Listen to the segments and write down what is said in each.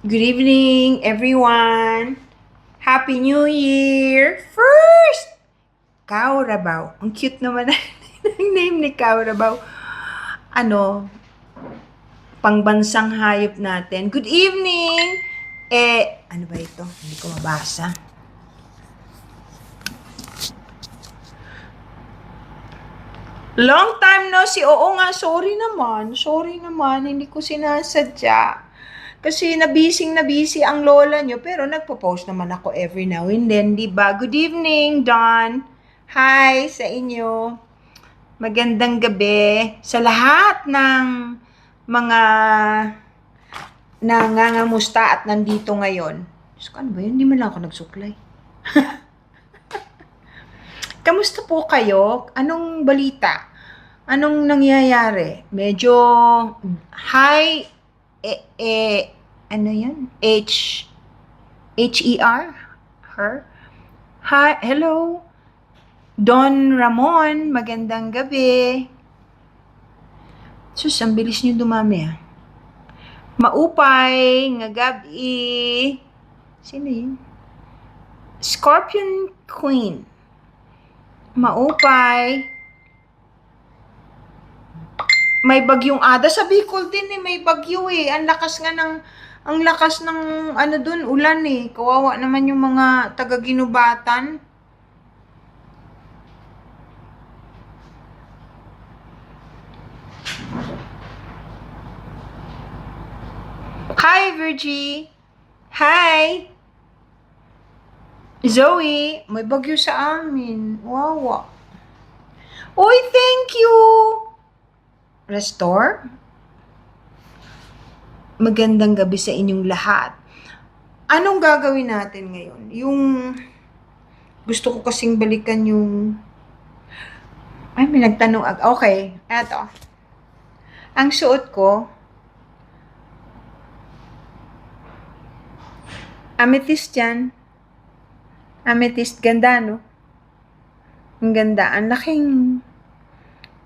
Good evening, everyone. Happy New Year! First, Kaurabaw. Ang cute naman ng name ni Kaurabaw. Pangbansang hayop natin. Good evening! Ano ba ito? Hindi ko mabasa. Long time no see. Oo nga, sorry naman. Hindi ko sinasadya. Kasi na busy ang lola nyo, pero nagpo-post naman ako every now and then, di ba? Good evening, Don. Hi sa inyo. Magandang gabi sa lahat ng mga nangangamusta at nandito ngayon. Diyos ko, ano ba yun? Hindi man lang ako nagsuklay. Kamusta po kayo? Anong balita? Anong nangyayari? Medyo high, ano yan? H-E-R? Her? Hi, hello? Don Ramon, magandang gabi. Sus, ang bilis niyo dumami ah. Maupay, nga gabi. Sino yun? Scorpion Queen. Maupay. May bagyong Ada sa Bicol din eh, may bagyo eh. Ang lakas ng ano dun, ulan eh. Kawawa naman yung mga taga-Ginubatan. Hi, Virgie. Hi. Zoe, may bagyo sa amin. Wawa. Uy, thank you. Restore? Magandang gabi sa inyong lahat. Anong gagawin natin ngayon? Gusto ko kasing balikan yung... Ay, may nagtanong. Okay, eto. Ang suot ko, amethyst yan. Amethyst, ganda, no? Ang ganda. Ang laking...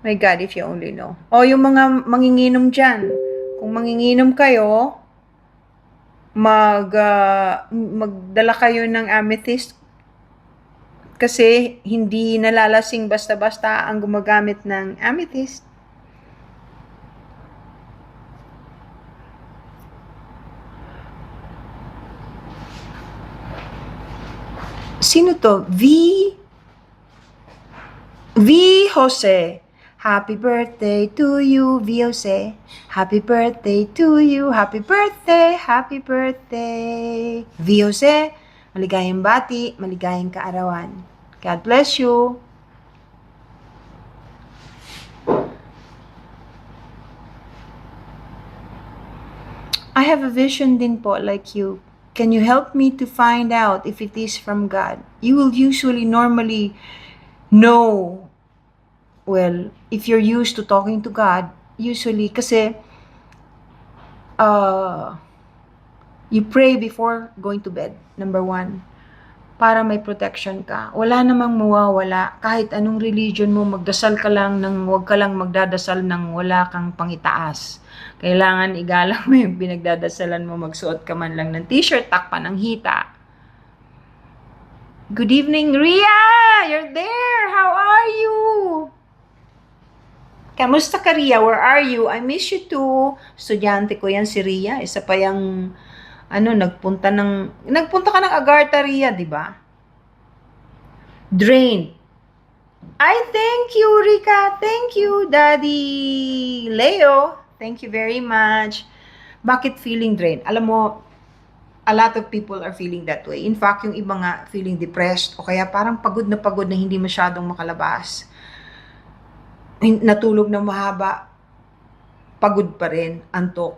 My God, if you only know. O, yung mga manginginom dyan. Kung manginginom kayo, magdala kayo ng amethyst. Kasi hindi nalalasing basta-basta ang gumagamit ng amethyst. Sino to? V. Jose. Happy birthday to you, V. Jose. Happy birthday to you. Happy birthday. Happy birthday. V. Jose. Maligayang bati. Maligayang kaarawan. God bless you. I have a vision din po like you. Can you help me to find out if it is from God? You will normally know. Well, if you're used to talking to God, usually kasi you pray before going to bed, number 1, para may protection ka. Wala namang mawawala. Kahit anong religion mo, magdasal ka lang huwag ka lang magdadasal ng wala kang pangitaas. Kailangan igalang mo yung pinagdadasalan mo, magsuot ka man lang ng t-shirt, takpan ng hita. Good evening, Ria! You're there! How are you? Kamusta ka, Ria? Where are you? I miss you too. Estudyante ko yan si Ria. Isa pa yung, nagpunta ka ng Agartha, Ria, di ba? Drain. I thank you, Rika. Thank you, Daddy Leo. Thank you very much. Bakit feeling drained? Alam mo, a lot of people are feeling that way. In fact, yung iba nga feeling depressed o kaya parang pagod na hindi masyadong makalabas. Natulog na mahaba, pagod pa rin, antok.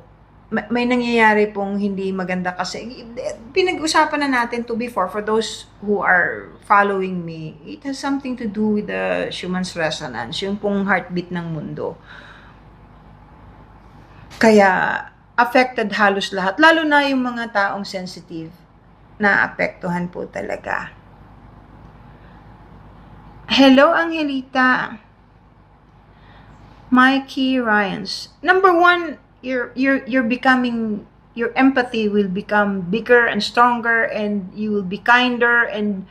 May nangyayari pong hindi maganda kasi pinag-usapan na natin to before for those who are following me. It has something to do with the Schumann's resonance, yung pong heartbeat ng mundo. Kaya affected halos lahat, lalo na yung mga taong sensitive na apektuhan po talaga. Hello, Angelita. Mikey Ryans. Number 1, you're becoming your empathy will become bigger and stronger, and you will be kinder, and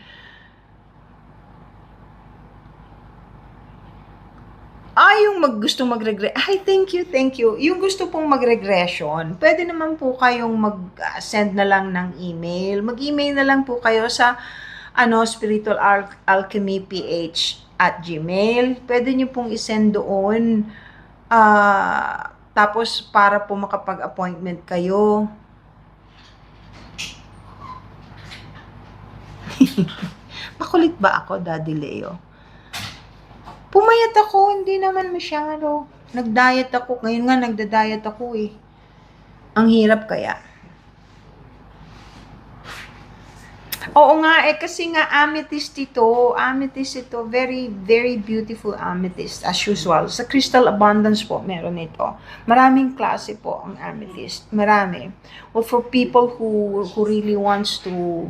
yung gustong ay, thank you. Yung gusto pong mag-regression, pwede naman po kayong mag-send na lang ng email. Mag-email na lang po kayo sa spiritualalchemyph@gmail. Pwede nyo pong isend doon. Tapos para po makapag-appointment kayo. Makulit ba ako, Daddy Leo? Pumayat ako, hindi naman masyado. Nag-diet ako. Ngayon nga, nagda-diet ako eh. Ang hirap kaya. Oo nga eh, kasi nga amethyst ito. Very, very beautiful amethyst as usual. Sa Crystal Abundance po, meron ito. Maraming klase po ang amethyst. Marami. Well, for people who really wants to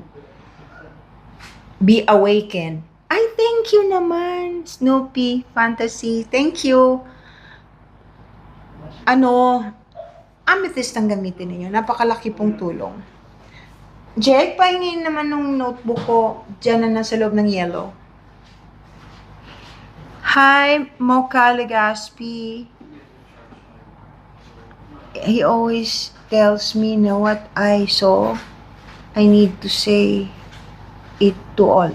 be awakened. Ay, thank you naman, Snoopy Fantasy. Thank you. Amethyst ang gamitin ninyo. Napakalaki pong tulong. Jake, pahingin naman nung notebook ko. Diyan na nasa loob ng yellow. Hi, Mocha Legaspi. He always tells me na what I saw, I need to say it to all.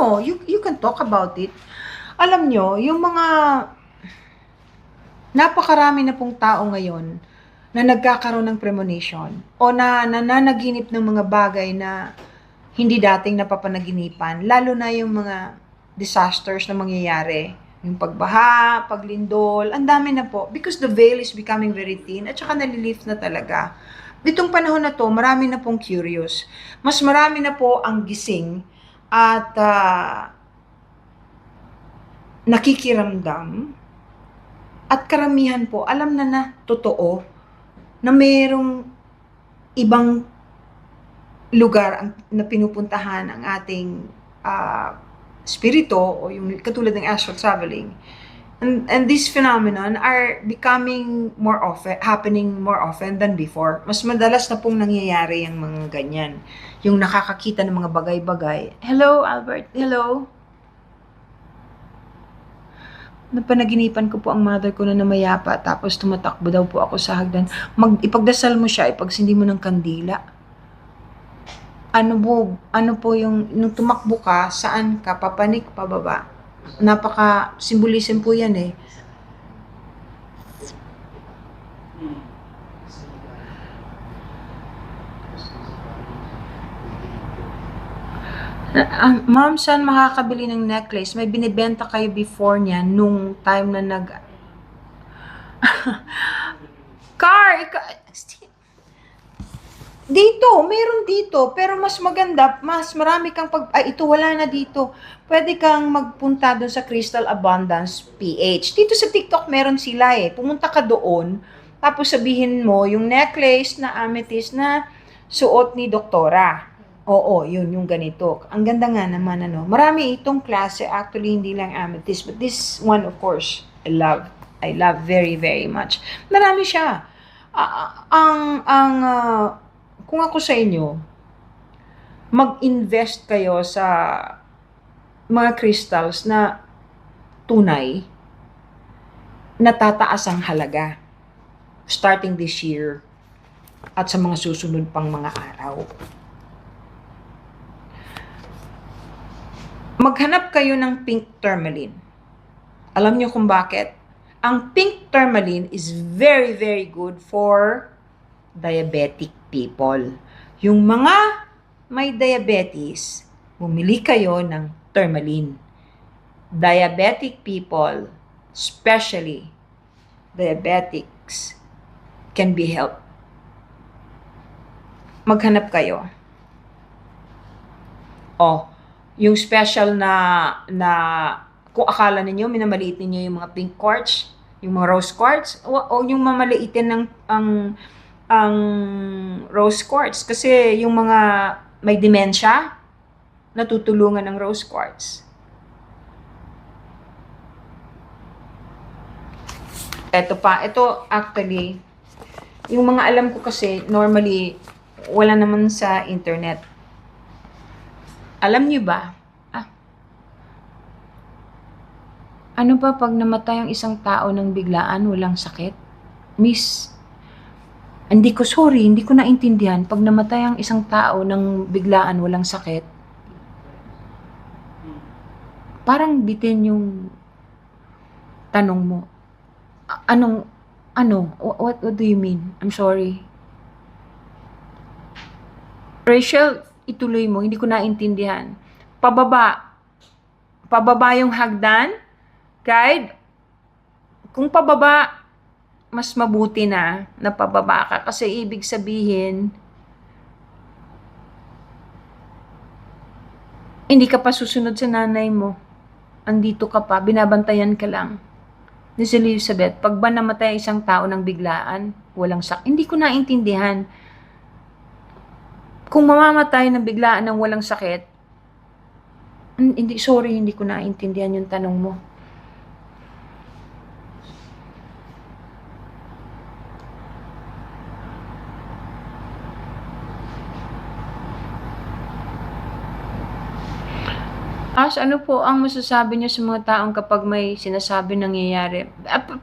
You can talk about it. Alam nyo, yung mga napakarami na pong tao ngayon na nagkakaroon ng premonition o na nananaginip ng mga bagay na hindi dating napapanaginipan, lalo na yung mga disasters na mangyayari, yung pagbaha, paglindol, ang dami na po because the veil is becoming very thin at saka nalilift na talaga. Ditong panahon na to, marami na pong curious. Mas marami na po ang gising at nakikiramdam, at karamihan po alam na totoo na mayroong ibang lugar na pinupuntahan ang ating spirito o yung katulad ng astral traveling. And these phenomenon are happening more often than before. Mas madalas na pong nangyayari yung mga ganyan. Yung nakakakita ng mga bagay-bagay. Hello, Albert. Hello. Napanaginipan ko po ang mother ko na namayapa, tapos tumatakbo daw po ako sa hagdan. Ipagdasal mo siya, ipagsindi mo ng kandila. Ano po yung, nung tumakbo ka, saan ka, papanik, pababa? Napaka-symbolism po yan eh. Ma'am, saan makakabili ng necklace? May binibenta kayo before niya nung time na dito, meron dito, pero mas maganda, mas marami kang ito wala na dito. Pwede kang magpunta doon sa Crystal Abundance PH. Dito sa TikTok meron sila eh. Pumunta ka doon, tapos sabihin mo yung necklace na amethyst na suot ni Doktora. Oo, yun, yung ganito. Ang ganda nga naman, Marami itong klase, actually, hindi lang amethyst, but this one, of course, I love very, very much. Marami siya. Kung ako sa inyo, mag-invest kayo sa mga crystals na tunay, natataas ang halaga starting this year at sa mga susunod pang mga araw. Maghanap kayo ng pink tourmaline. Alam niyo kung bakit? Ang pink tourmaline is very, very good for diabetic people. Yung mga may diabetes, bumili kayo ng tourmaline. Diabetic people, especially diabetics, can be helped. Maghanap kayo. Yung special na kung akala ninyo, minamaliit ninyo yung mga pink quartz, yung mga rose quartz, o yung mamaliitin ng ang rose quartz. Kasi yung mga may demensya, natutulungan ng rose quartz. Ito actually, Yung mga alam ko kasi, normally, wala naman sa internet. Alam niyo ba? Ano ba pag namatay ang isang tao ng biglaan, walang sakit? Miss, hindi ko naintindihan. Pag namatay ang isang tao ng biglaan, walang sakit, parang bitin yung tanong mo. What do you mean? I'm sorry. Rachel, ituloy mo, hindi ko naintindihan. Pababa yung hagdan, guide, kung pababa, mas mabuti na pababa ka kasi ibig sabihin, hindi ka pa susunod sa nanay mo. Andito ka pa, binabantayan ka lang. Ni si Elizabeth, pag ba namatay isang tao ng biglaan, walang sakit, hindi ko naintindihan. Kung mamamatay ng biglaan ng walang sakit, hindi ko naintindihan yung tanong mo. Ano po ang masasabi niyo sa mga taong kapag may sinasabi nangyayari?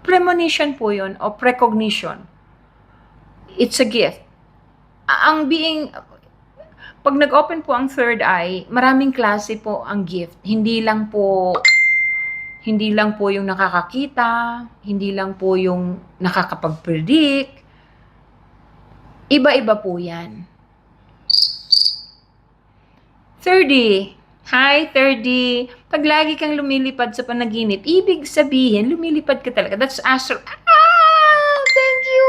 Premonition po yun o precognition. It's a gift. Pag nag-open po ang third eye, maraming klase po ang gift. Hindi lang po yung nakakakita, hindi lang po yung nakakapag-predict. Iba-iba po yan. 30. Hi, 30. Pag lagi kang lumilipad sa panaginip, ibig sabihin, lumilipad ka talaga. That's astral. Thank you,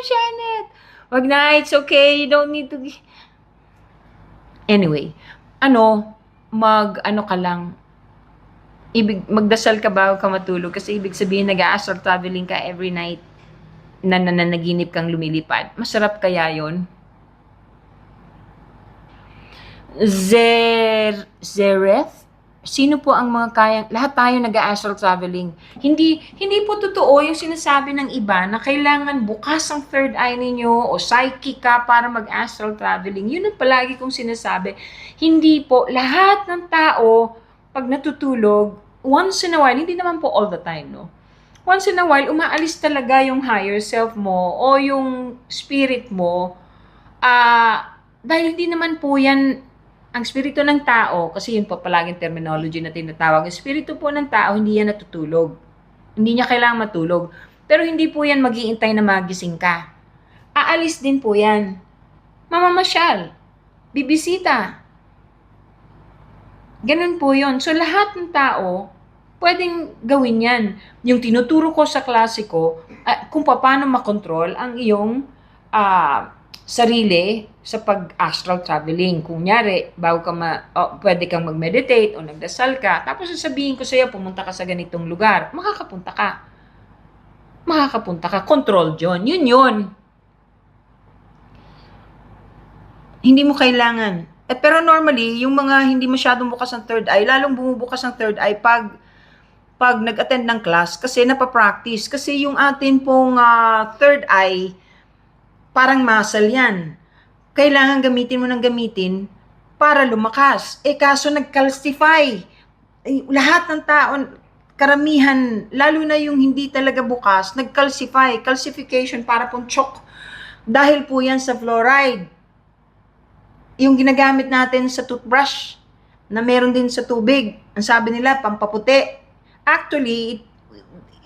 Janet. Wag na, it's okay. You don't need to... Anyway, ka lang. Magdasal ka bago ka matulog kasi ibig sabihin nag-astral traveling ka every night na nanaginip kang lumilipad. Masarap kaya yon? Zereth? Sino po ang mga kayang, lahat tayo nag-astral traveling. Hindi po totoo yung sinasabi ng iba na kailangan bukas ang third eye ninyo o psychic ka para mag-astral traveling. Yun ang palagi kong sinasabi. Hindi po, lahat ng tao, pag natutulog, once in a while, hindi naman po all the time, no? Once in a while, umaalis talaga yung higher self mo o yung spirit mo. Dahil hindi naman po yan ang espiritu ng tao, kasi yun po palaging terminology na tinatawag, ang espiritu po ng tao, hindi yan natutulog. Hindi niya kailangan matulog. Pero hindi po yan mag-iintay na magising ka. Aalis din po yan. Mamamasyal. Bibisita. Ganun po yun. So lahat ng tao, pwedeng gawin yan. Yung tinuturo ko sa klase ko, kung paano makontrol ang iyong sarili sa pag-astral traveling. Kunyari, pwede kang mag-meditate o nagdasal ka, tapos sasabihin ko sa iyo, pumunta ka sa ganitong lugar, makakapunta ka. Control yun. Yun. Hindi mo kailangan. Pero normally, yung mga hindi masyadong bukas ang third eye, lalong bumubukas ang third eye pag nag-attend ng class kasi napapractice. Kasi yung atin pong third eye, parang muscle yan. Kailangan gamitin mo ng gamitin para lumakas. Kaso nag-calcify. Lahat ng tao, karamihan, lalo na yung hindi talaga bukas, nag-calcify. Calcification para pong chok. Dahil po yan sa fluoride. Yung ginagamit natin sa toothbrush, na meron din sa tubig. Ang sabi nila, pampaputi. Actually,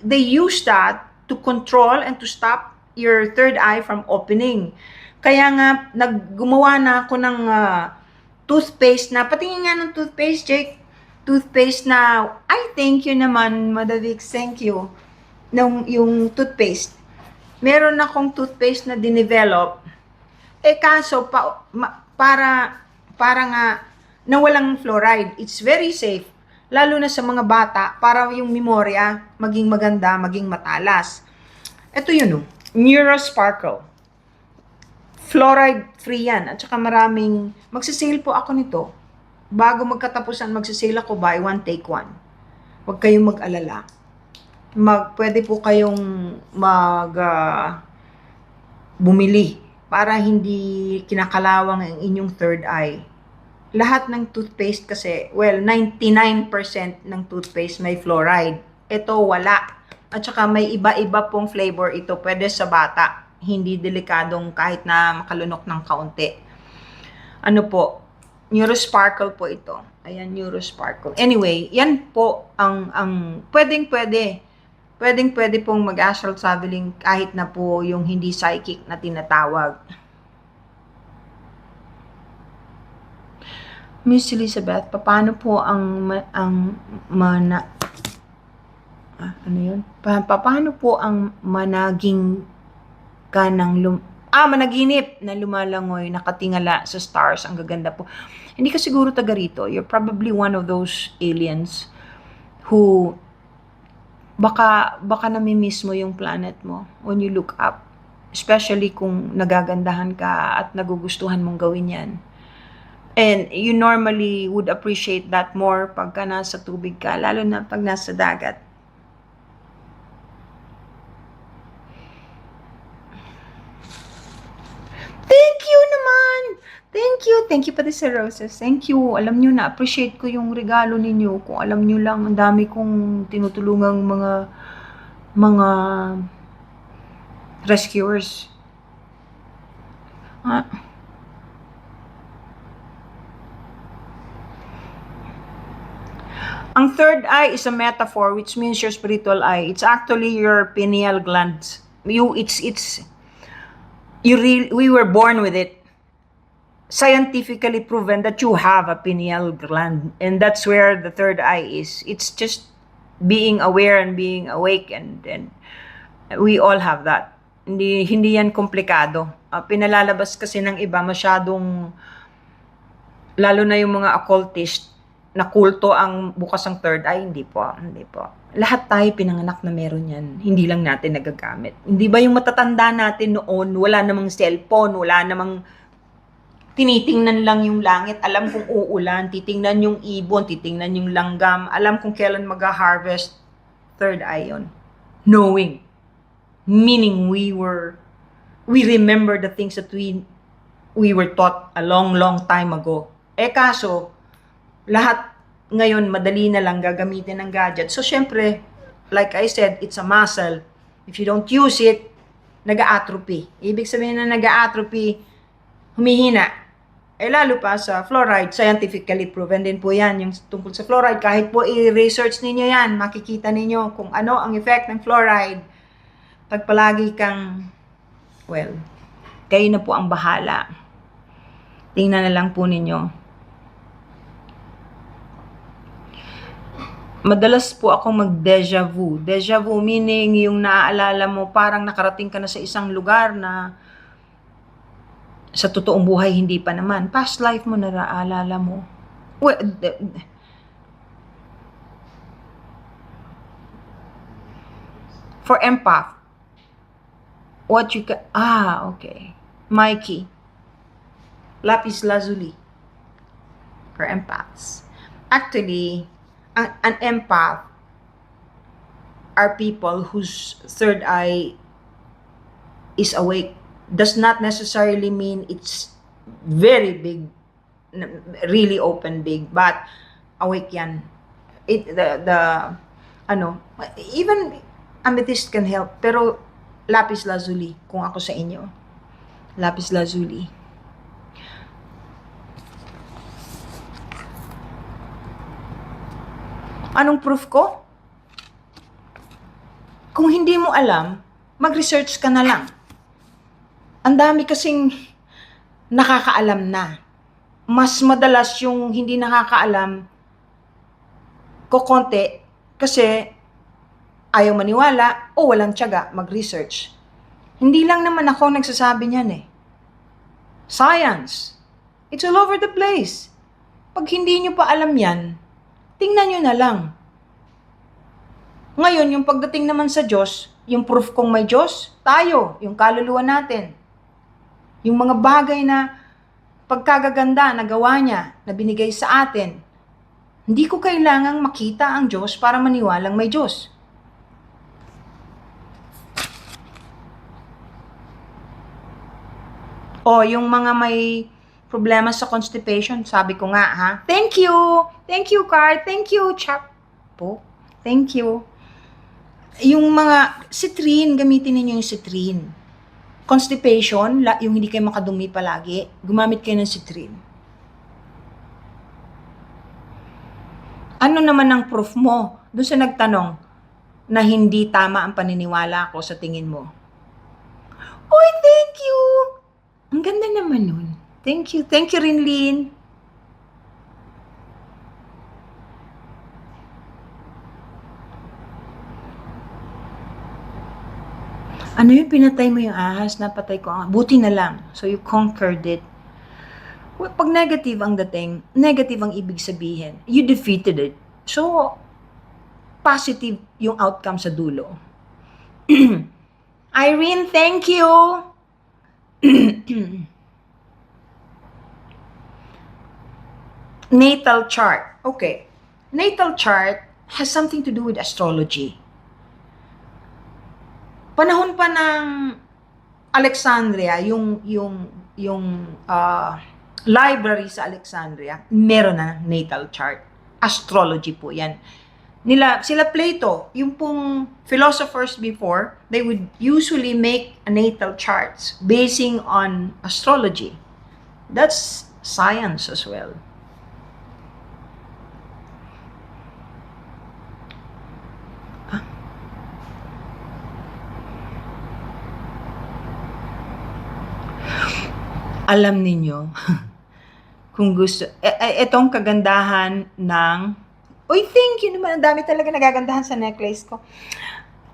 they use that to control and to stop your third eye from opening. Kaya nga, gumawa na ako ng toothpaste na, patingin nga ng toothpaste, Jake. Toothpaste na, thank you naman, Madavix, thank you. Yung toothpaste. Meron akong toothpaste na dinevelop. Kaso, para nga, na walang fluoride. It's very safe. Lalo na sa mga bata, para yung memorya maging maganda, maging matalas. Ito yun, Neurosparkle. Fluoride free yan. At saka magsisale po ako nito. Bago magkatapusan, magsisale ako, buy one, take one. Huwag kayong mag-alala. Pwede po kayong bumili para hindi kinakalawang ang inyong third eye. Lahat ng toothpaste kasi, well, 99% ng toothpaste may fluoride. Ito wala. At saka may iba-iba pong flavor ito. Pwede sa bata. Hindi delikadong kahit na makalunok ng kaunti. Ano po? Neurosparkle po ito. Ayan, Neurosparkle. Anyway, yan po ang pwedeng-pwede. Pwedeng-pwede pong mag-astral traveling kahit na po yung hindi psychic na tinatawag. Miss Elizabeth, paano po paano po ang managing ka ng managinip na lumalangoy, nakatingala sa stars, ang gaganda po. Hindi ka siguro taga rito. You're probably one of those aliens who baka namimiss mo yung planet mo when you look up. Especially kung nagagandahan ka at nagugustuhan mong gawin yan. And you normally would appreciate that more pagka nasa tubig ka, lalo na pag nasa dagat. Thank you naman! Thank you pati sa roses. Thank you. Alam nyo, na-appreciate ko yung regalo ninyo. Kung alam nyo lang, ang dami kong tinutulungang mga rescuers. Ang third eye is a metaphor, which means your spiritual eye. It's actually your pineal gland. We were born with it. Scientifically proven that you have a pineal gland, and that's where the third eye is. It's just being aware and being awake, and we all have that. Hindi yan komplikado. Pinalalabas kasi ng iba masyadong, lalo na yung mga occultist, na kulto ang bukas ang third eye. Hindi po. Lahat tayo pinanganak na meron yan. Hindi lang natin nagagamit. Hindi ba yung matatanda natin noon, wala namang cellphone, wala namang tinitingnan lang yung langit, alam kung uulan, titingnan yung ibon, titingnan yung langgam, alam kung kailan mag-harvest. Third eye yun. Knowing. Meaning we remember the things that we were taught a long time ago. Kaso, lahat ngayon madali na lang gagamitin ng gadget. So, syempre, like I said, it's a muscle. If you don't use it, nag-atrophy. Ibig sabihin na nag-atrophy, humihina. Lalo pa sa fluoride, scientifically proven din po yan. Yung tungkol sa fluoride, kahit po i-research ninyo yan, makikita ninyo kung ano ang effect ng fluoride. Pag palagi kang, well, kayo na po ang bahala. Tingnan na lang po ninyo. Madalas po akong mag-deja vu. Deja vu meaning yung naaalala mo, parang nakarating ka na sa isang lugar na sa totoong buhay hindi pa naman. Past life mo naaalala mo. Well, for empath, okay. Mikey. Lapis lazuli. For empaths. Actually, an empath are people whose third eye is awake. Does not necessarily mean it's very big, really open big, but awake yan. Even amethyst can help, pero lapis lazuli, kung ako sa inyo. Lapis lazuli. Anong proof ko? Kung hindi mo alam, mag-research ka na lang. Ang dami kasing nakakaalam na. Mas madalas yung hindi nakakaalam kokonti kasi ayaw maniwala o walang tiyaga mag-research. Hindi lang naman ako nagsasabi niyan eh. Science. It's all over the place. Pag hindi nyo pa alam yan, tingnan nyo na lang. Ngayon, yung pagdating naman sa Diyos, yung proof kong may Diyos, tayo, yung kaluluwa natin. Yung mga bagay na pagkagaganda na gawa niya, na binigay sa atin, hindi ko kailangang makita ang Diyos para maniwalang may Diyos. O, yung mga may problema sa constipation, sabi ko nga, ha? Thank you! Thank you, Car. Thank you, Chap. Po. Thank you. Yung mga citrine, gamitin ninyo yung citrine. Constipation, yung hindi kayo makadumi palagi, gumamit kayo ng citrine. Ano naman ang proof mo doon sa nagtanong na hindi tama ang paniniwala ko sa tingin mo? Oy, thank you! Ang ganda naman nun. Thank you. Thank you, Rinlin. Ano yung pinatay mo yung ahas? Napatay ko. Buti na lang. So you conquered it. Well, pag negative ang dating, negative ang ibig sabihin. You defeated it. So, positive yung outcome sa dulo. Irene, thank you! Natal chart. Okay. Natal chart has something to do with astrology. Panahon pa ng Alexandria, yung library sa Alexandria, meron na natal chart. Astrology po yan. Sila Plato, yung pong philosophers before, they would usually make a natal charts basing on astrology. That's science as well. Alam ninyo, kung gusto, etong kagandahan ng, uy, thank you naman, ang dami talaga nagagandahan sa necklace ko.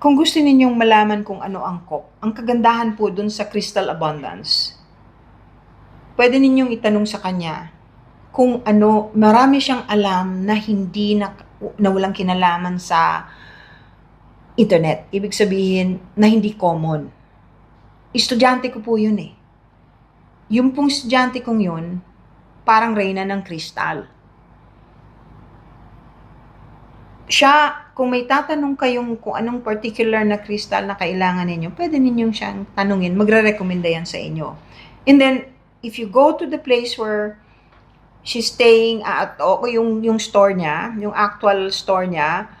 Kung gusto ninyong malaman kung ano angkop, ang kagandahan po dun sa Crystal Abundance, pwede ninyong itanong sa kanya kung ano, marami siyang alam na hindi na walang kinalaman sa internet. Ibig sabihin na hindi common. Estudyante ko po yun eh. Yung pong estudyante kong yun, parang reyna ng kristal. Siya, kung may tatanong kayong kung anong particular na kristal na kailangan ninyo, pwede ninyong siyang tanungin, magre-recommenda yan sa inyo. And then, if you go to the place where she's staying at, o yung store niya, yung actual store niya,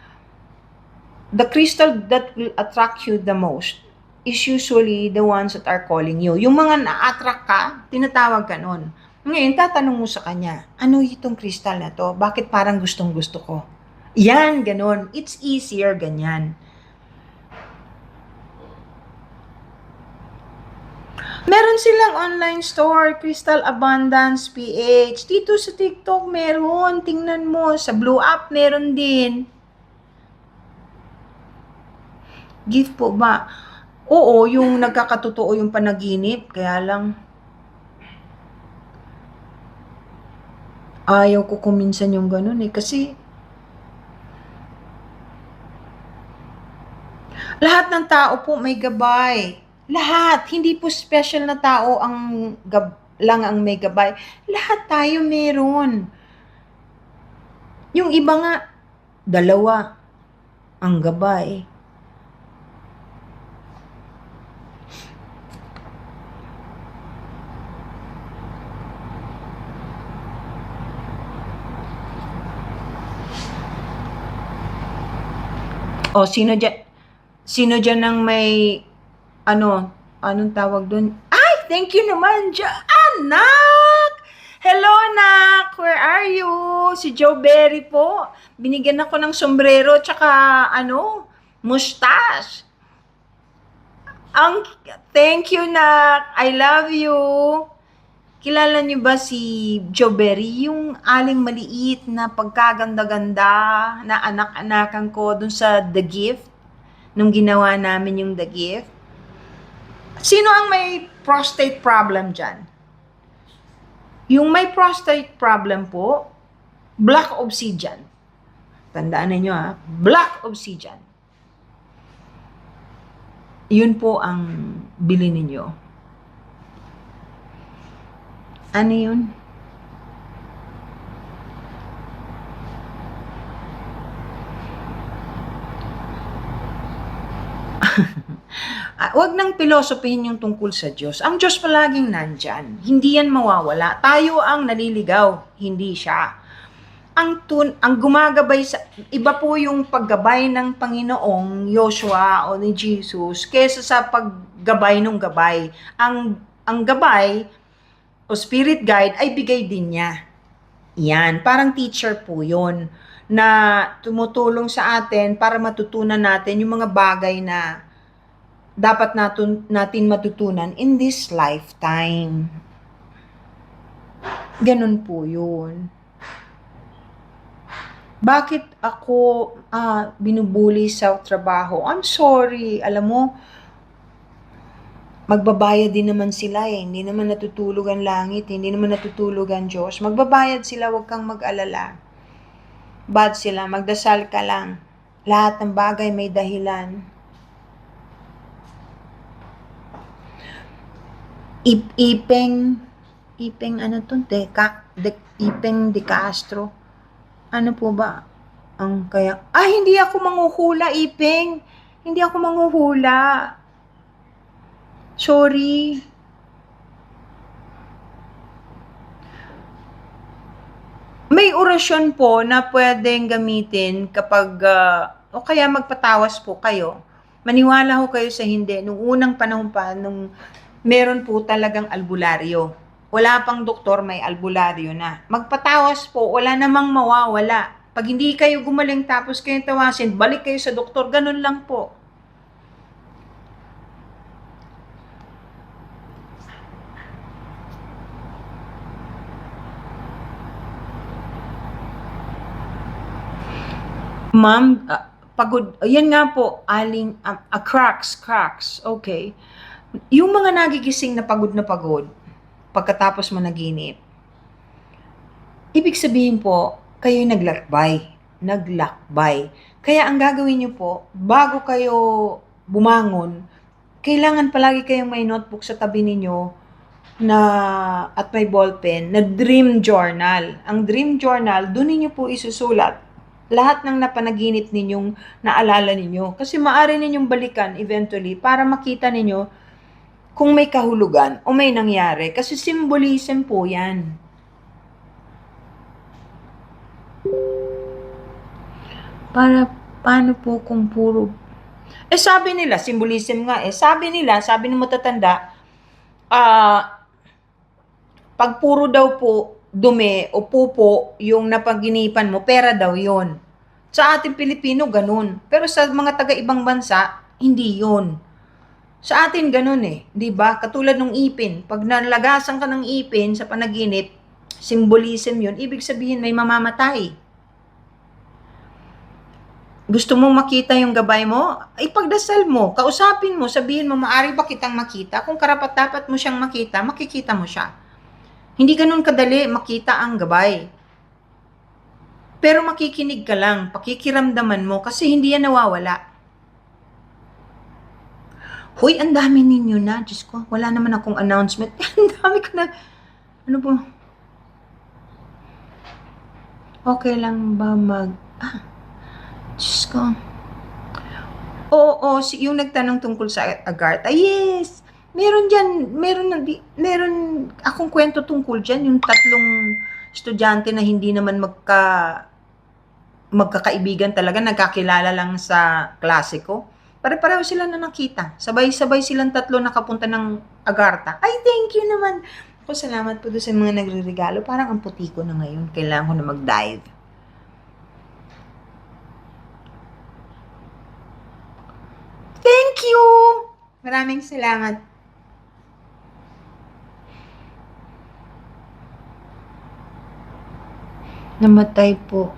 the crystal that will attract you the most is usually the ones that are calling you. Yung mga na-attract ka, tinatawag ka nun. Ngayon, tatanong mo sa kanya, ano itong crystal na to? Bakit parang gustong-gusto ko? Yan, ganon. It's easier, ganyan. Meron silang online store, Crystal Abundance PH. Dito sa TikTok meron. Tingnan mo. Sa Blue App meron din. Gift po ba? Oo, yung nagkakatotoo yung panaginip. Kaya lang, ayaw ko kuminsan yung ganun eh. Kasi, lahat ng tao po may gabay. Lahat. Hindi po special na tao lang ang may gabay. Lahat tayo meron. Yung iba nga, dalawa ang gabay. O, sino dyan ang may, anong tawag doon? Ay, thank you naman, anak! Hello, anak! Where are you? Si Joe Berry po. Binigyan ako ng sombrero, tsaka, mustache. Thank you, nak. I love you. Kilala niyo ba si Joe Berry? Yung aling maliit na pagkaganda-ganda na anak-anakan ko dun sa The Gift? Nung ginawa namin yung The Gift? Sino ang may prostate problem dyan? Yung may prostate problem po, black obsidian. Tandaan ninyo ha, black obsidian. Yun po ang bili ninyo. Ano yun? Huwag nang pilosopihin yung tungkol sa Diyos. Ang Diyos palaging nandyan. Hindi yan mawawala. Tayo ang naliligaw, hindi siya. Ang gumagabay sa iba po yung paggabay ng Panginoong Joshua o ni Jesus kaysa sa paggabay ng gabay. Ang gabay o spirit guide ay bigay din niya. Yan, parang teacher po 'yon na tumutulong sa atin para matutunan natin yung mga bagay na dapat natin matutunan in this lifetime. Ganun po 'yun. Bakit ako binubuli sa trabaho? I'm sorry, alam mo, magbabayad din naman sila eh. Hindi naman natutulog ang langit, hindi naman natutulog ang Diyos. Magbabayad sila, huwag kang mag-alala. Bad sila, magdasal ka lang. Lahat ng bagay may dahilan. Ipeng ano to? Ipeng de Castro. Ano po ba? Ang kaya, hindi ako manghuhula, Ipeng. Hindi ako manghuhula. Sorry. May orasyon po na pwedeng gamitin kapag, o kaya magpatawas po kayo. Maniwala ho kayo sa hindi. Nung unang panahon pa, nung meron po talagang albularyo. Wala pang doktor, may albularyo na. Magpatawas po, wala namang mawawala. Pag hindi kayo gumaling tapos kayo tawasin, balik kayo sa doktor, ganun lang po. Ma'am, pagod, yan nga po, cracks, okay. Yung mga nagigising na pagod, pagkatapos managinip, ibig sabihin po, kayo'y naglakbay. Kaya ang gagawin nyo po, bago kayo bumangon, kailangan palagi kayong may notebook sa tabi ninyo na at may ballpen na dream journal. Ang dream journal, doon niyo po isusulat lahat ng napanaginip ninyong naalala ninyo. Kasi maaari ninyong balikan eventually para makita ninyo kung may kahulugan o may nangyari. Kasi symbolism po yan. Paano po kung puro... sabi nila, symbolism nga sabi ng matatanda, pag puro daw po dumi o pupo yung napaginipan mo, pera daw yon. Sa ating Pilipino, ganun. Pero sa mga taga-ibang bansa, hindi yon. Sa atin ganun di ba? Katulad ng ipin. Pag nalagasan ka ng ipin sa panaginip, symbolism yun, ibig sabihin may mamamatay. Gusto mo makita yung gabay mo? Ipagdasal mo, kausapin mo, sabihin mo, maari ba kitang makita? Kung karapat-dapat mo siyang makita, makikita mo siya. Hindi ganun kadali makita ang gabay. Pero makikinig ka lang, pakikiramdaman mo kasi hindi yan nawawala. Hoy, ang dami ninyo na. Diyos ko, wala naman akong announcement. Ang dami ko na. Ano po? Okay lang ba Diyos ko. Oo, yung nagtanong tungkol sa Agartha. Yes! Meron akong kwento tungkol dyan, yung 3 estudyante na hindi naman magkakaibigan talaga, nagkakilala lang sa klase ko. Pare-pareho sila na nakita. Sabay-sabay silang 3 nakapunta ng Agartha. Ay, thank you naman. Ako, salamat po doon sa mga nagre-regalo. Parang ang puti ko na ngayon. Kailangan ko na mag-dive. Thank you! Maraming salamat. Namatay po.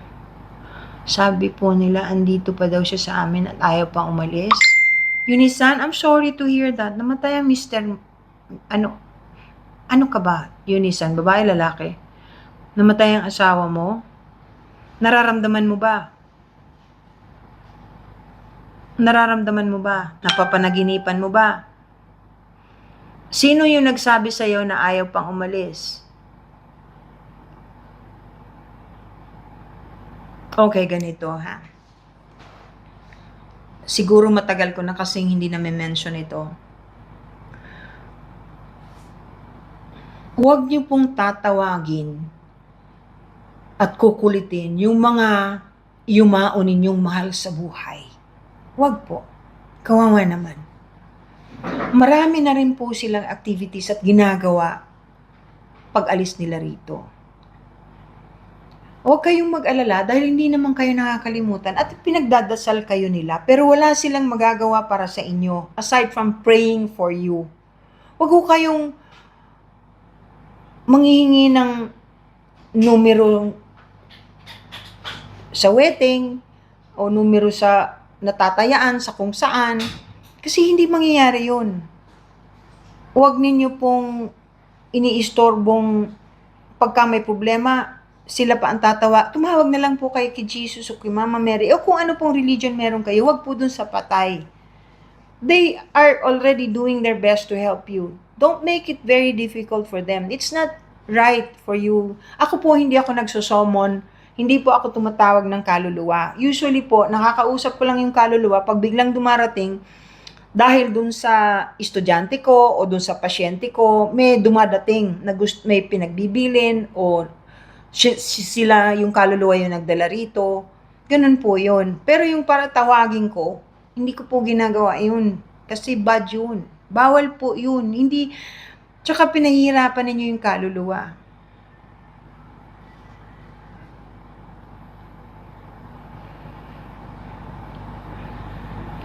Sabi po nila, andito pa daw siya sa amin at ayaw pang umalis. Eunice-san, I'm sorry to hear that. Namatay ang Mr. Ano ka ba, Eunice-san? Babae, lalaki? Namatay ang asawa mo? Nararamdaman mo ba? Napapanaginipan mo ba? Sino yung nagsabi sa'yo na ayaw pang umalis? Okay, ganito ha. siguro matagal ko na kasing hindi na mention ito. Huwag niyo pong tatawagin at kukulitin yung mga yumao ninyong mahal sa buhay. Huwag po. Kawawa naman. Marami na rin po silang activities at ginagawa pag alis nila rito. Huwag kayong mag-alala dahil hindi naman kayo nakakalimutan at pinagdadasal kayo nila pero wala silang magagawa para sa inyo aside from praying for you. Huwag ko kayong manghihingi ng numero sa wedding o numero sa natatayaan sa kung saan kasi hindi mangyayari yun. Huwag ninyo pong iniistorbong pagka may problema, sila pa ang tatawa. Tumawag na lang po kayo kay Jesus o kay Mama Mary o kung ano pong religion meron kayo, huwag po dun sa patay. They are already doing their best to help you. Don't make it very difficult for them. It's not right for you. Ako po, hindi ako nagsusomon. Hindi po ako tumatawag ng kaluluwa. Usually po, nakakausap ko lang yung kaluluwa pag biglang dumarating dahil dun sa estudyante ko o dun sa pasyente ko, may dumadating na may pinagbibilin o sila yung kaluluwa yung nagdala rito. Ganun po yun. Pero yung para tawagin ko, hindi ko po ginagawa yun. Kasi bad yun. Bawal po yun. Hindi, tsaka pinahihirapan ninyo yung kaluluwa.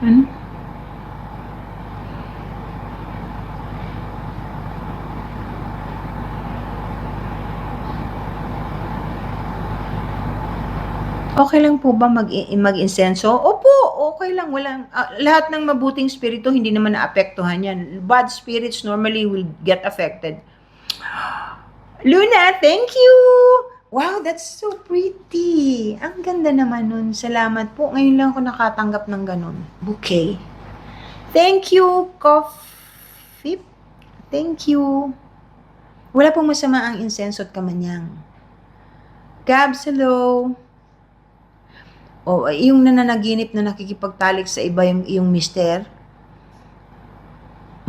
Ano? Okay lang po ba mag-insenso? Opo, okay lang. Walang, lahat ng mabuting spirito hindi naman naapektuhan yan. Bad spirits normally will get affected. Luna, thank you! Wow, that's so pretty. Ang ganda naman nun. Salamat po. Ngayon lang ako nakatanggap ng ganun. Bouquet. Thank you, Coffee. Thank you. Wala pong masama ang insenso at kamanyang. Gabs, hello. O, yung nananaginip na nakikipagtalik sa iba yung mister,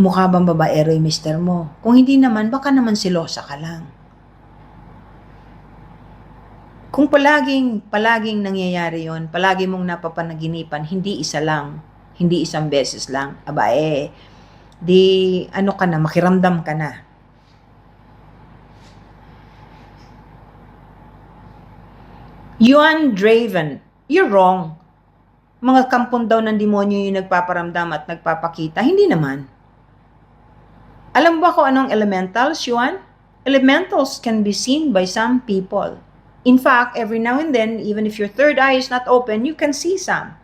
mukha bang babaero yung mister mo? Kung hindi naman, baka naman silosa ka lang. Kung palaging nangyayari yon, palagi mong napapanaginipan, hindi isa lang, hindi isang beses lang, aba di ano ka na, makiramdam ka na. Yuan Draven, you're wrong. Mga kampon daw ng demonyo yung nagpaparamdam at nagpapakita. Hindi naman. Alam ba kung anong elementals, Yuan? Elementals can be seen by some people. In fact, every now and then, even if your third eye is not open, you can see some.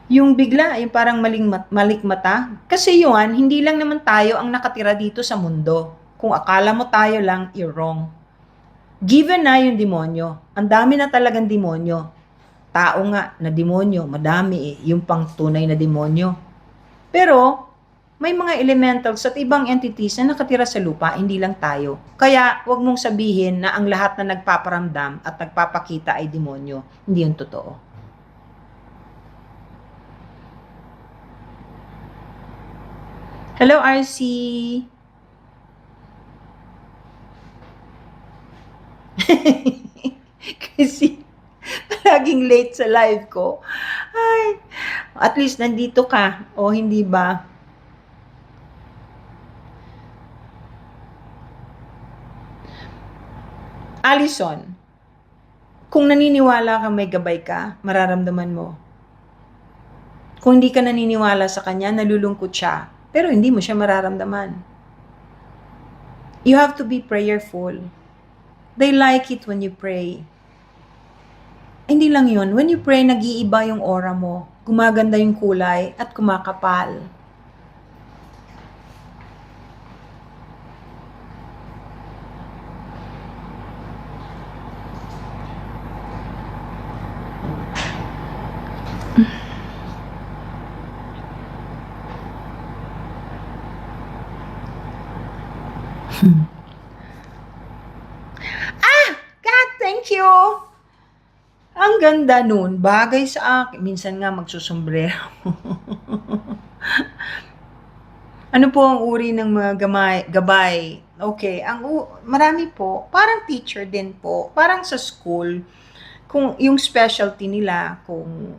Yung bigla, yung parang malikmata. Kasi Yuan, hindi lang naman tayo ang nakatira dito sa mundo. Kung akala mo tayo lang, you're wrong. Given na yung demonyo, ang dami na talagang demonyo. Tao nga na demonyo, madami yung pang tunay na demonyo. Pero, may mga elementals at ibang entities na nakatira sa lupa, hindi lang tayo. Kaya, wag mong sabihin na ang lahat na nagpaparamdam at nagpapakita ay demonyo. Hindi yun totoo. Hello, RC. Kasi, palaging late sa live ko. Ay, at least nandito ka. O hindi ba? Allison, kung naniniwala ka may gabay ka, mararamdaman mo. Kung hindi ka naniniwala sa kanya, nalulungkot siya. Pero hindi mo siya mararamdaman. You have to be prayerful. They like it when you pray. Hindi lang yun. When you pray, nag-iiba yung aura mo. Gumaganda yung kulay at kumakapal. Kat, thank you! Ang ganda nun. Bagay sa akin. Minsan nga magsusombrero. Ano po ang uri ng mga gabay? Okay, marami po. Parang teacher din po. Parang sa school. Kung yung specialty nila, kung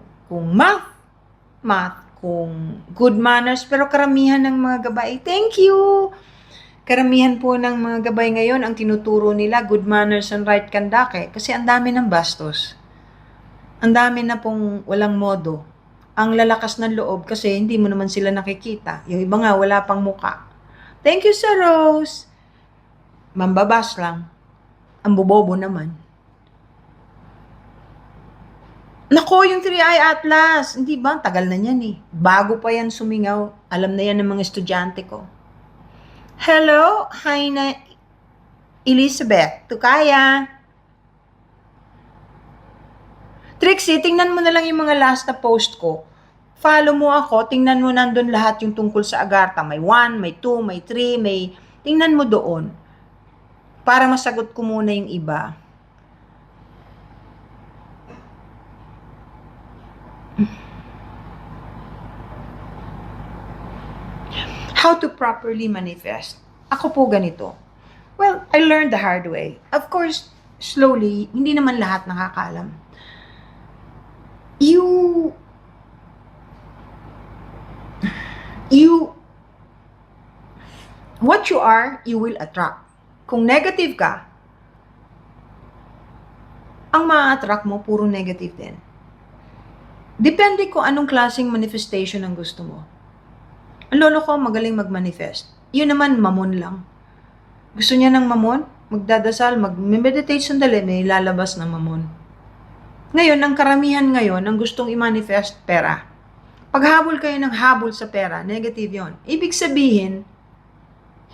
math, kung good manners, pero karamihan ng mga gabay, thank you! Karamihan po ng mga gabay ngayon, ang tinuturo nila, good manners and right conduct kasi ang dami ng bastos. Ang dami na pong walang modo. Ang lalakas ng loob kasi hindi mo naman sila nakikita. Yung iba nga, wala pang muka. Thank you, Sir Rose! Mambabas lang. Ang bobobo naman. Nako, yung 3-Eye Atlas. Hindi ba? Tagal na yan eh. Bago pa yan sumingaw. Alam na yan ng mga estudyante ko. Hello, hi na Elizabeth. Tukaya. Trixie, tingnan mo na lang yung mga last na post ko. Follow mo ako, tingnan mo nandun lahat yung tungkol sa Agartha. May 1, may 2, may 3, may... Tingnan mo doon. Para masagot ko muna yung iba. How to properly manifest. Ako po ganito. Well, I learned the hard way. Of course, slowly, hindi naman lahat nakakaalam. What you are, you will attract. Kung negative ka, ang ma-attract mo, puro negative din. Depende kung anong klaseng manifestation ang gusto mo. Ang lolo ko, magaling mag-manifest. Yun naman, mamon lang. Gusto niya ng mamon? Magdadasal, mag-meditate sandali, may lalabas na mamon. Ngayon, ang karamihan ngayon, ang gustong i-manifest, pera. Paghabol kayo ng habol sa pera, negative yon. Ibig sabihin,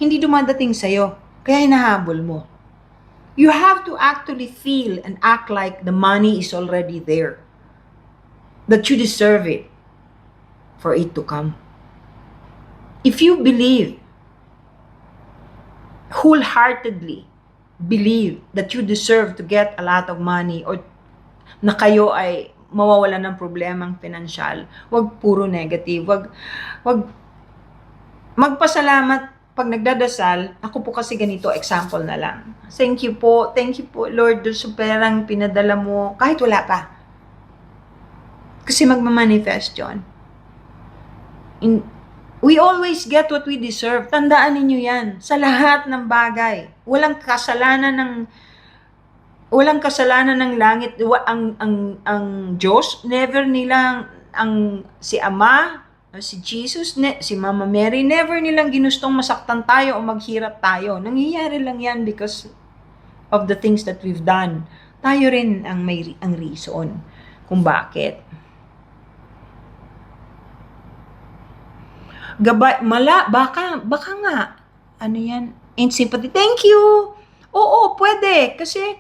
hindi dumadating sa'yo, kaya hinahabol mo. You have to actually feel and act like the money is already there. That you deserve it for it to come. If you believe, wholeheartedly believe that you deserve to get a lot of money or na kayo ay mawawalan ng problemang pinansyal, wag puro negative, wag magpasalamat pag nagdadasal. Ako po kasi ganito, example na lang. Thank you po, Lord, doon sa perang pinadala mo, kahit wala pa. Kasi magmamanifest yun. We always get what we deserve. Tandaan ninyo yan. Sa lahat ng bagay. Walang kasalanan ng langit. Ang Diyos, never nilang, si Ama, si Jesus, si Mama Mary, never nilang ginustong masaktan tayo o maghirap tayo. Nangyayari lang yan because of the things that we've done. Tayo rin ang reason kung bakit. Gabay, baka nga, ano yan, and sympathy, thank you! Oo, pwede, kasi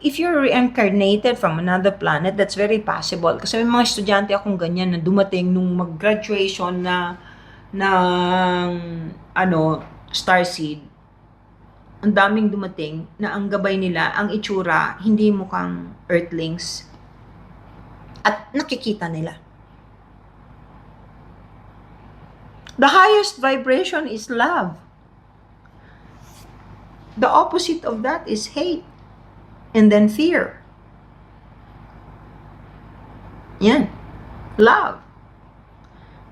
if you're reincarnated from another planet, that's very possible. Kasi may mga estudyante akong ganyan na dumating nung mag-graduation Starseed. Ang daming dumating na ang gabay nila, ang itsura, hindi mukhang earthlings. At nakikita nila. The highest vibration is love. The opposite of that is hate. And then fear. Yan. Love.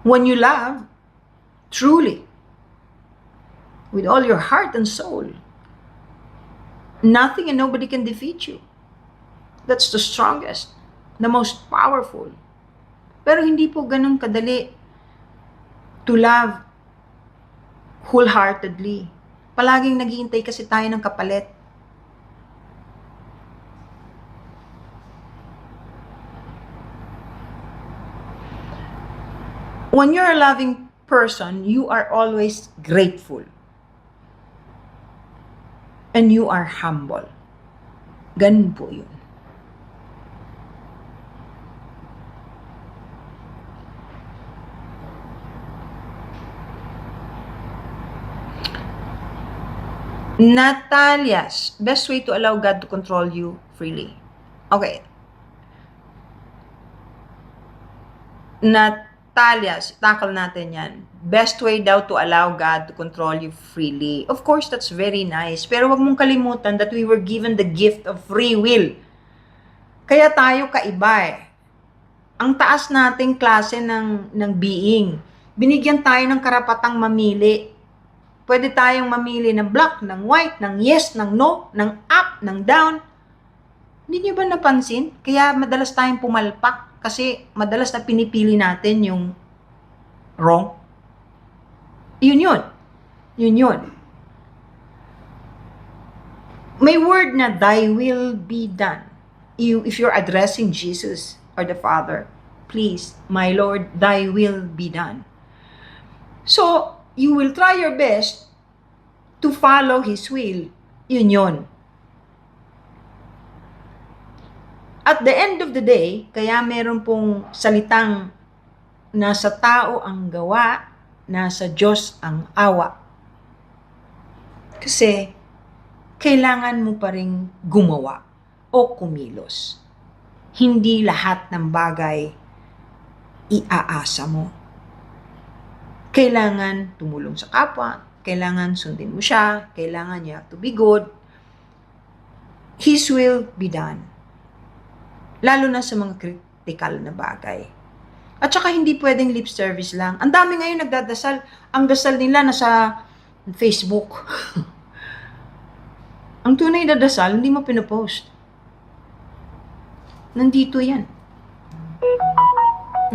When you love, truly, with all your heart and soul, nothing and nobody can defeat you. That's the strongest, the most powerful. Pero hindi po ganun kadali to love wholeheartedly. Palaging naghihintay kasi tayo ng kapalit. When you're a loving person, you are always grateful. And you are humble. Ganun po yun. Natalia's best way to allow God to control you freely. Okay. Natalia, tackle natin yan. Best way daw to allow God to control you freely. Of course, that's very nice. Pero wag mong kalimutan that we were given the gift of free will. Kaya tayo kaiba eh. Ang taas nating klase ng being. Binigyan tayo ng karapatang mamili. Pwede tayong mamili ng black, ng white, ng yes, ng no, ng up, ng down. Hindi niyo ba napansin? Kaya madalas tayong pumalpak kasi madalas na pinipili natin yung wrong. Yun yun. Yun yun. May word na thy will be done. If you're addressing Jesus or the Father, please, my Lord, thy will be done. So, you will try your best to follow His will. Yun yun. At the end of the day, kaya meron pong salitang nasa tao ang gawa, nasa Diyos ang awa. Kasi, kailangan mo pa ring gumawa o kumilos. Hindi lahat ng bagay iaasa mo. Kailangan tumulong sa kapwa, kailangan sundin mo siya, kailangan you have to be good. His will be done. Lalo na sa mga critical na bagay. At saka hindi pwedeng lip service lang. Ang dami ngayon nagdadasal. Ang dasal nila nasa Facebook. Ang tunay na dasal, hindi mo pinopost. Nandito yan.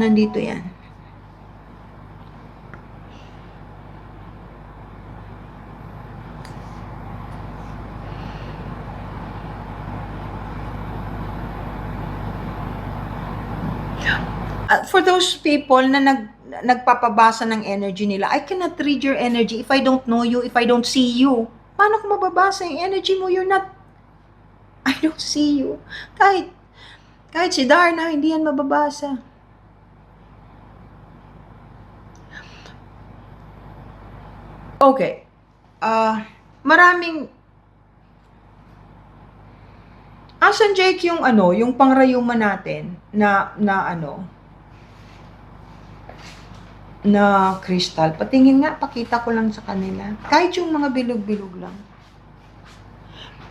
Nandito yan. For those people na nagpapabasa ng energy nila, I cannot read your energy if I don't know you, if I don't see you. Paano ko mababasa yung energy mo? I don't see you. Kahit si Darna, hindi yan mababasa. Okay. Maraming asan Jake yung pangrayuman natin na crystal. Patingin nga, pakita ko lang sa kanila. Kahit yung mga bilog-bilog lang.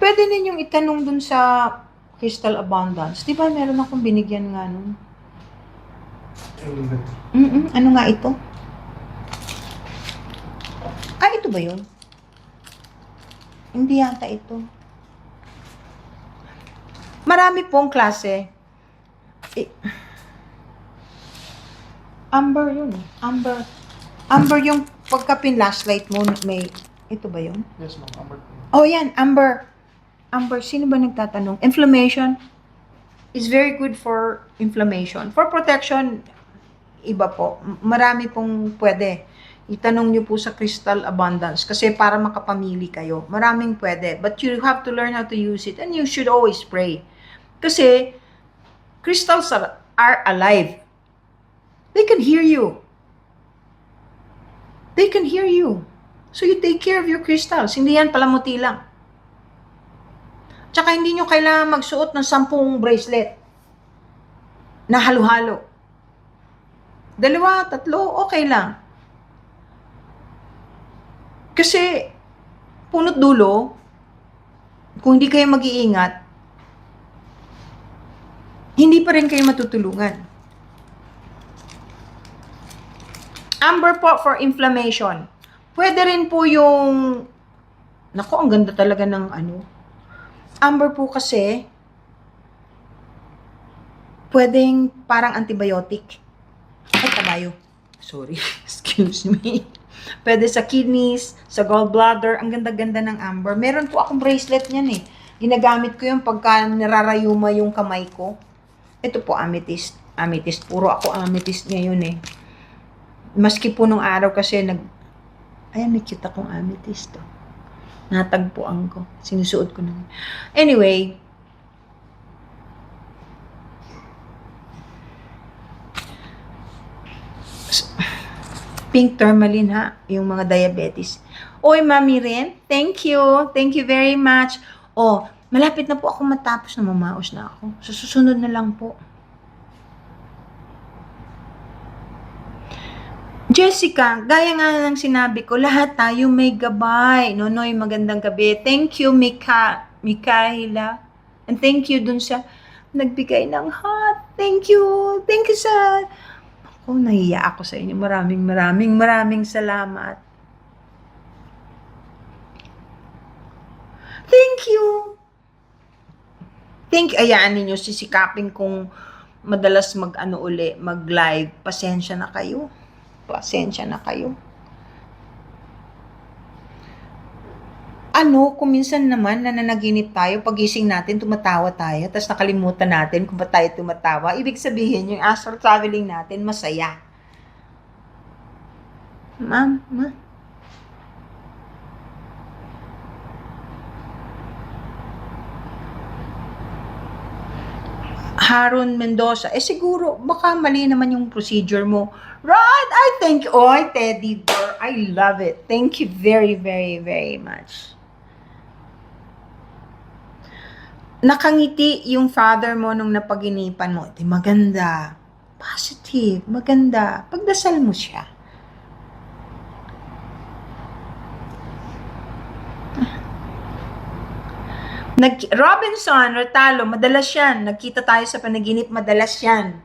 Pwede ninyong itanong dun sa Crystal Abundance. Di ba meron akong binigyan nga nun? Ano nga ito? Ito ba yun? Hindi yata ito. Marami pong klase. Amber yun. Amber yung pagka-pin flashlight mo, may, ito ba yun? Yes, ma'am. Amber. Oh, yan. Amber. Sino ba nagtatanong? Inflammation is very good for inflammation. For protection, iba po. Marami pong pwede. Itanong nyo po sa Crystal Abundance kasi para makapamili kayo. Maraming pwede. But you have to learn how to use it and you should always pray. Kasi crystals are alive. They can hear you. They can hear you. So you take care of your crystals. Hindi yan palamuti lang. Tsaka hindi nyo kailangan magsuot ng 10 bracelet na halo-halo. 2, 3, okay lang. Kasi, punot dulo, kung hindi kayo mag-iingat, hindi pa rin kayo matutulungan. Amber po for inflammation. Pwede rin po yung, naku, ang ganda talaga ng Amber po kasi, pwedeng parang antibiotic. Ay, tabayo. Sorry, excuse me. Pwede sa kidneys, sa gallbladder. Ang ganda-ganda ng amber. Meron po akong bracelet niyan eh. Ginagamit ko yung pagka nararayuma yung kamay ko. Ito po, amethyst. Amethyst. Puro ako amethyst ngayon eh. Maski po nung araw kasi ayan, may cute akong amethyst. Oh. Natagpuan ko. Sinusuot ko na. Anyway, pink tourmaline ha, yung mga diabetes. Oy, Mami Ren, thank you. Thank you very much. Oh, Malapit na po ako matapos na mamaos na ako. Sa susunod na lang po. Jessica, gaya nga ng sinabi ko, lahat tayo may gabay. Nonoy, magandang gabi. Thank you, Mikaela. And thank you dun sa nagbigay ng heart. Thank you. Thank you sa... Ako, nahiya ako sa inyo. Maraming salamat. Thank you. Ayaan ninyo, sisikapin kong madalas mag-live. Pasensya na kayo. Kung minsan naman nananaginip tayo, pagising natin, tumatawa tayo, tapos nakalimutan natin kung ba't tayo tumatawa. Ibig sabihin, yung astral traveling natin, masaya. Ma'am. Haron Mendoza, siguro, baka mali naman yung procedure mo. Right, I thank you. Oh, Teddy Bear, I love it. Thank you very much. Nakangiti yung father mo nung napaginipan mo. Maganda. Positive. Maganda. Pagdasal mo siya. Robinson, Ratalo, madalas yan. Nagkita tayo sa panaginip, madalas yan.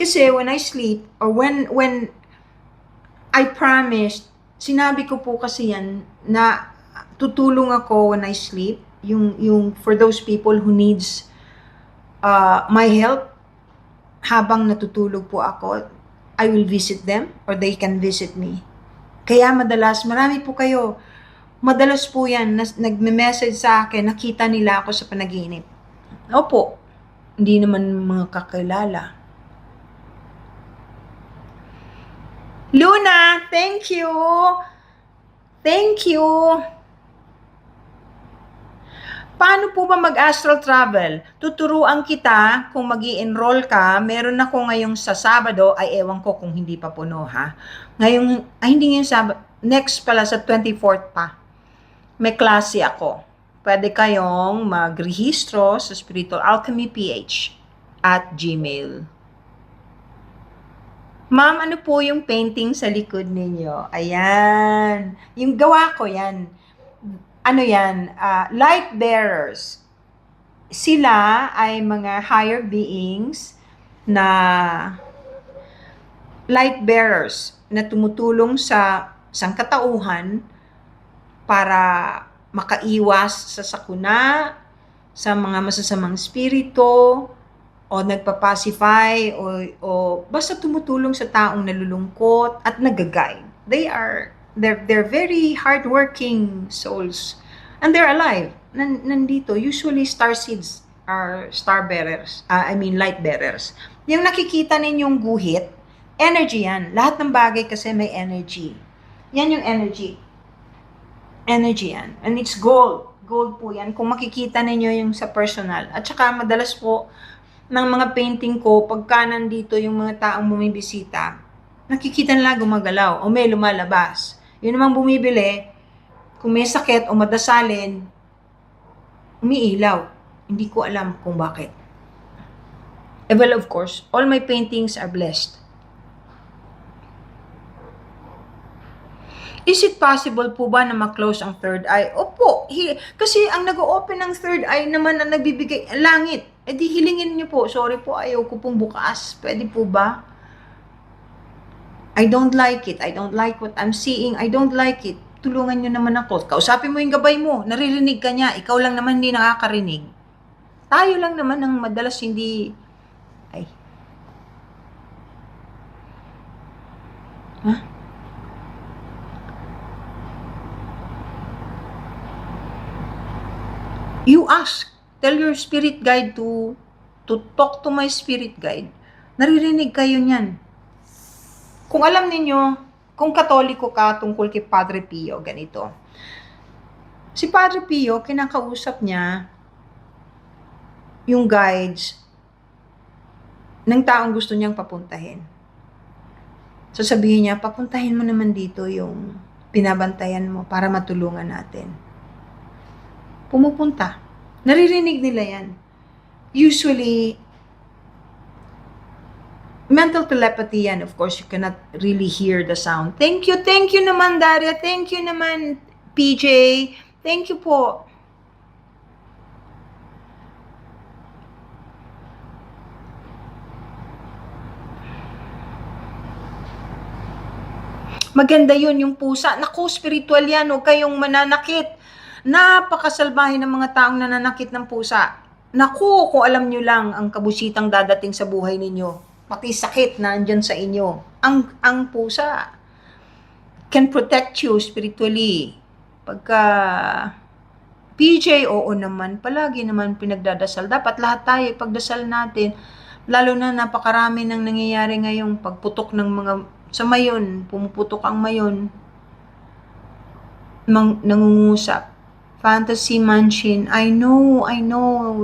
Kasi when I sleep, or when I promised, sinabi ko po kasi yan, na tutulong ako when I sleep, yung for those people who needs my help, habang natutulog po ako, I will visit them, or they can visit me. Kaya marami po kayo, madalas po yan, nagme-message sa akin, nakita nila ako sa panaginip. Opo, hindi naman mga kakilala. Luna, thank you. Paano po ba mag-astral travel? Tuturuan kita kung mag-i-enroll ka. Meron ako ngayong sa Sabado, ay ewan ko kung hindi pa puno ha. Hindi ngayong Sabado, next pala sa 24th pa. May klase ako. Pwede kayong magrehistro sa Spiritual Alchemy PH at Gmail. Ma'am, ano po yung painting sa likod ninyo? Ayan. Yung gawa ko yan. Light bearers. Sila ay mga higher beings na light bearers na tumutulong sa sangkatauhan para makaiwas sa sakuna, sa mga masasamang spirito, o nagpapacify, o basta tumutulong sa taong nalulungkot at nag-guide. They're very hardworking souls. And they're alive. Nandito, usually starseeds are light bearers. Yung nakikita ninyong guhit, energy yan. Lahat ng bagay kasi may energy. Yan yung energy. Energy yan. And it's gold. Gold po yan. Kung makikita ninyo yung sa personal. At saka madalas po, ng mga painting ko, pagka nandito yung mga taong bumibisita, nakikita nila gumagalaw o may lumalabas. Yun namang bumibili, kung may sakit o madasalin, umiilaw. Hindi ko alam kung bakit. Well, of course, all my paintings are blessed. Is it possible po ba na ma-close ang third eye? Opo. Kasi ang nag-open ng third eye naman ang nagbibigay langit. Di hilingin niyo po. Sorry po, ayaw ko pong bukas. Pwede po ba? I don't like it. I don't like what I'm seeing. I don't like it. Tulungan niyo naman ako. Kausapin mo yung gabay mo. Naririnig ka niya. Ikaw lang naman hindi nakakarinig. Tayo lang naman ang madalas hindi... You ask. Tell your spirit guide to talk to my spirit guide. Naririnig kayo niyan. Kung alam ninyo, kung Katoliko ka tungkol kay Padre Pio, ganito. Si Padre Pio, kinakausap niya yung guides ng taong gusto niyang papuntahin. Sasabihin niya, papuntahin mo naman dito yung pinabantayan mo para matulungan natin. Pumupunta. Naririnig nila yan. Usually, mental telepathy yan. Of course, you cannot really hear the sound. Thank you naman, Daria. Thank you naman, PJ. Thank you po. Maganda yun, yung pusa. Naku, spiritual yan. Huwag kayong mananakit. Napakasalbahe ng mga taong nananakit ng pusa. Naku, kung alam nyo lang ang kabusitang dadating sa buhay ninyo. Pati sakit na andyan sa inyo. Ang pusa can protect you spiritually. Pagka PJ, oo naman, palagi naman pinagdadasal. Dapat lahat tayo ipagdasal natin. Lalo na napakarami nang nangyayari ngayong pagputok ng mga sa mayon, pumuputok ang mayon, nangungusap. Fantasy Manchin, I know,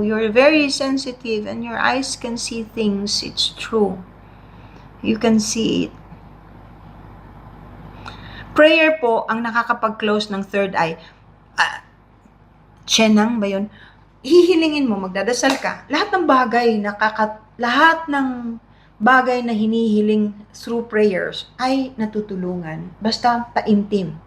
you're very sensitive and your eyes can see things, it's true. You can see it. Prayer po ang nakakapag-close ng third eye. Chenang ba yun? Hihilingin mo, magdadasal ka. Lahat ng bagay na hinihiling through prayers ay natutulungan. Basta taimtim.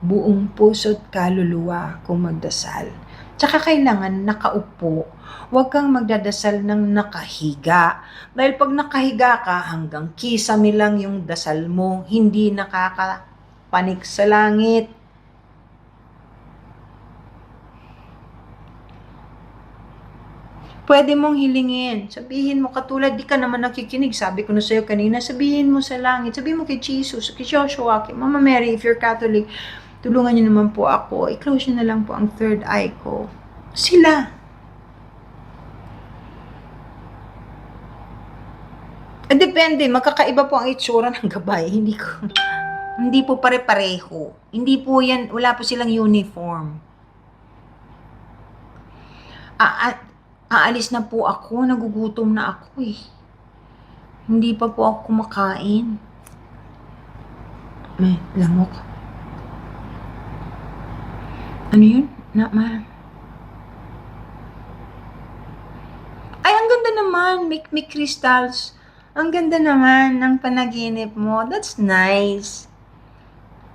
Buong puso't kaluluwa kung magdasal. Tsaka kailangan nakaupo. Huwag kang magdadasal ng nakahiga. Dahil pag nakahiga ka, hanggang kisame lang yung dasal mo. Hindi nakakapanik sa langit. Pwede mong hilingin. Sabihin mo, katulad, di ka naman nakikinig. Sabi ko na sa'yo kanina, sabihin mo sa langit. Sabihin mo kay Jesus, kay Joshua, kay Mama Mary, if you're Catholic, tulungan niyo naman po ako. I-close niyo na lang po ang third eye ko. Sila. Depende, magkakaiba po ang itsura ng gabay. Hindi po pare-pareho. Hindi po yan, wala po silang uniform. Aalis na po ako, nagugutom na ako eh. Hindi pa po ako kumakain. May lamok. Ano yun? Ay, ang ganda naman. May crystals. Ang ganda naman ng panaginip mo. That's nice.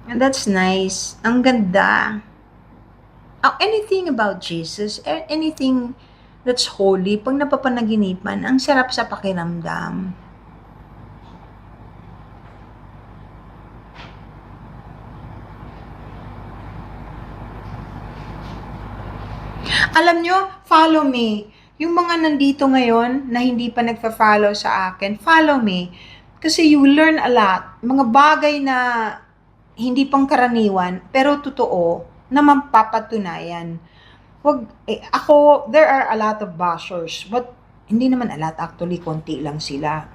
That's nice. Ang ganda. Anything about Jesus, anything that's holy, pag napapanaginipan, ang sarap sa pakiramdam. Alam nyo, follow me. Yung mga nandito ngayon na hindi pa nagpa-follow sa akin, follow me. Kasi you learn a lot. Mga bagay na hindi pangkaraniwan, pero totoo, na mapapatunayan. There are a lot of bashers, but hindi naman a lot, actually, konti lang sila.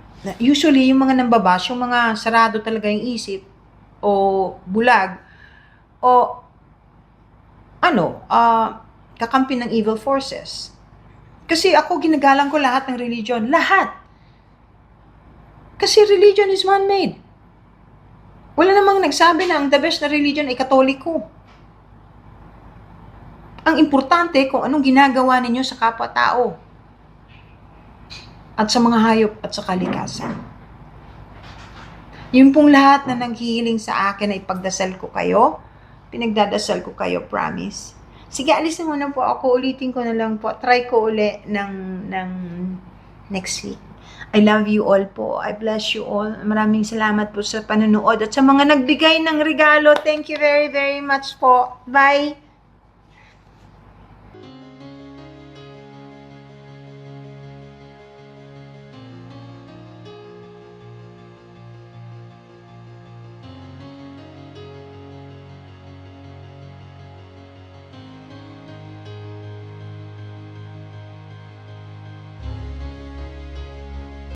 Usually, yung mga nambabash, yung mga sarado talaga yung isip, o bulag, o kakampi ng evil forces. Kasi ako, ginagalang ko lahat ng religion. Lahat. Kasi religion is man-made. Wala namang nagsabi na ang the best na religion ay Katoliko. Ang importante kung anong ginagawa ninyo sa kapwa-tao at sa mga hayop at sa kalikasan. Yung pong lahat na nanghihiling sa akin ay pagdasal ko kayo, pinagdadasal ko kayo, promise. Sige, alis na muna po ako. Ulitin ko na lang po. Try ko uli ng next week. I love you all po. I bless you all. Maraming salamat po sa panonood. At sa mga nagbigay ng regalo, thank you very, very much po. Bye!